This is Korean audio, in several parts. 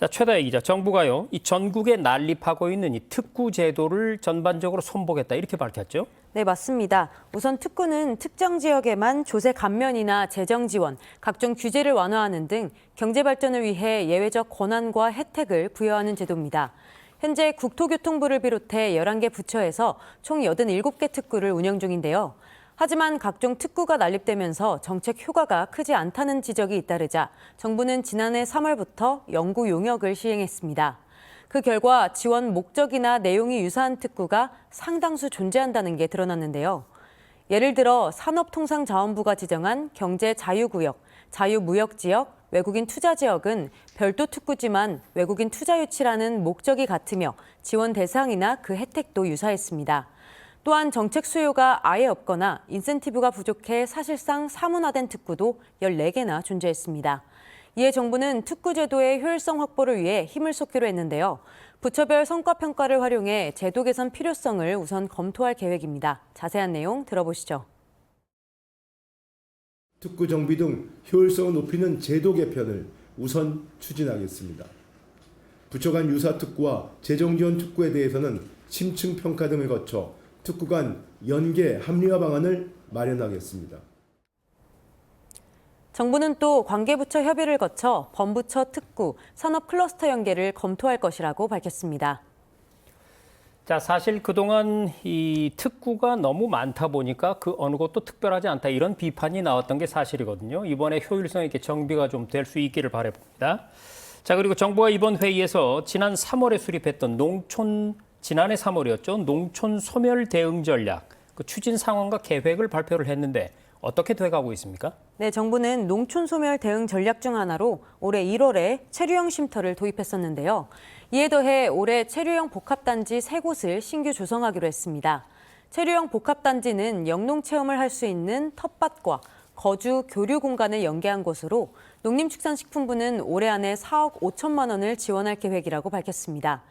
자, 최다혜 기자, 정부가요, 이 전국에 난립하고 있는 이 특구 제도를 전반적으로 손보겠다 이렇게 밝혔죠? 네, 맞습니다. 우선 특구는 특정 지역에만 조세 감면이나 재정 지원, 각종 규제를 완화하는 등 경제 발전을 위해 예외적 권한과 혜택을 부여하는 제도입니다. 현재 국토교통부를 비롯해 11개 부처에서 총 87개 특구를 운영 중인데요. 하지만 각종 특구가 난립되면서 정책 효과가 크지 않다는 지적이 잇따르자 정부는 지난해 3월부터 연구 용역을 시행했습니다. 그 결과 지원 목적이나 내용이 유사한 특구가 상당수 존재한다는 게 드러났는데요. 예를 들어 산업통상자원부가 지정한 경제자유구역, 자유무역지역, 외국인 투자지역은 별도 특구지만 외국인 투자 유치라는 목적이 같으며 지원 대상이나 그 혜택도 유사했습니다. 또한 정책 수요가 아예 없거나 인센티브가 부족해 사실상 사문화된 특구도 14개나 존재했습니다. 이에 정부는 특구 제도의 효율성 확보를 위해 힘을 쏟기로 했는데요. 부처별 성과평가를 활용해 제도 개선 필요성을 우선 검토할 계획입니다. 자세한 내용 들어보시죠. 특구 정비 등 효율성을 높이는 제도 개편을 우선 추진하겠습니다. 부처 간 유사 특구와 재정 지원 특구에 대해서는 심층 평가 등을 거쳐 특구 간 연계 합리화 방안을 마련하겠습니다. 정부는 또 관계부처 협의를 거쳐 범부처 특구, 산업 클러스터 연계를 검토할 것이라고 밝혔습니다. 자, 사실 그동안 이 특구가 너무 많다 보니까 그 어느 것도 특별하지 않다 이런 비판이 나왔던 게 사실이거든요. 이번에 효율성 있게 정비가 좀 될 수 있기를 바라봅니다. 자, 그리고 정부가 이번 회의에서 지난 3월에 수립했던 지난해 3월이었죠. 농촌 소멸 대응 전략, 그 추진 상황과 계획을 발표를 했는데 어떻게 돼가고 있습니까? 네, 정부는 농촌 소멸 대응 전략 중 하나로 올해 1월에 체류형 쉼터를 도입했었는데요. 이에 더해 올해 체류형 복합단지 3곳을 신규 조성하기로 했습니다. 체류형 복합단지는 영농 체험을 할 수 있는 텃밭과 거주, 교류 공간을 연계한 곳으로 농림축산식품부는 올해 안에 4억 5천만 원을 지원할 계획이라고 밝혔습니다.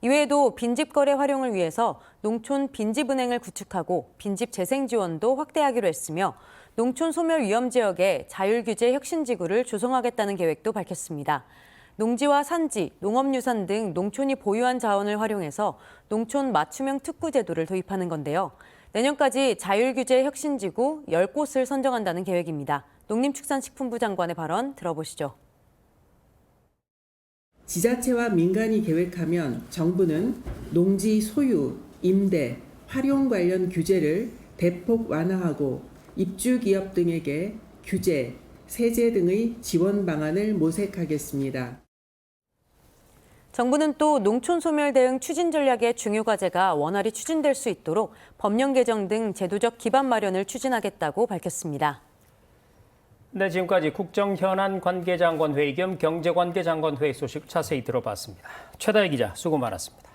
이외에도 빈집 거래 활용을 위해서 농촌 빈집은행을 구축하고 빈집 재생 지원도 확대하기로 했으며 농촌 소멸 위험 지역에 자율규제 혁신지구를 조성하겠다는 계획도 밝혔습니다. 농지와 산지, 농업유산 등 농촌이 보유한 자원을 활용해서 농촌 맞춤형 특구 제도를 도입하는 건데요. 내년까지 자율규제 혁신지구 10곳을 선정한다는 계획입니다. 농림축산식품부 장관의 발언 들어보시죠. 지자체와 민간이 계획하면 정부는 농지 소유, 임대, 활용 관련 규제를 대폭 완화하고 입주기업 등에게 규제, 세제 등의 지원 방안을 모색하겠습니다. 정부는 또 농촌 소멸 대응 추진 전략의 중요 과제가 원활히 추진될 수 있도록 법령 개정 등 제도적 기반 마련을 추진하겠다고 밝혔습니다. 네, 지금까지 국정현안 관계장관 회의 겸 경제관계장관 회의 소식 자세히 들어봤습니다. 최다혜 기자, 수고 많았습니다.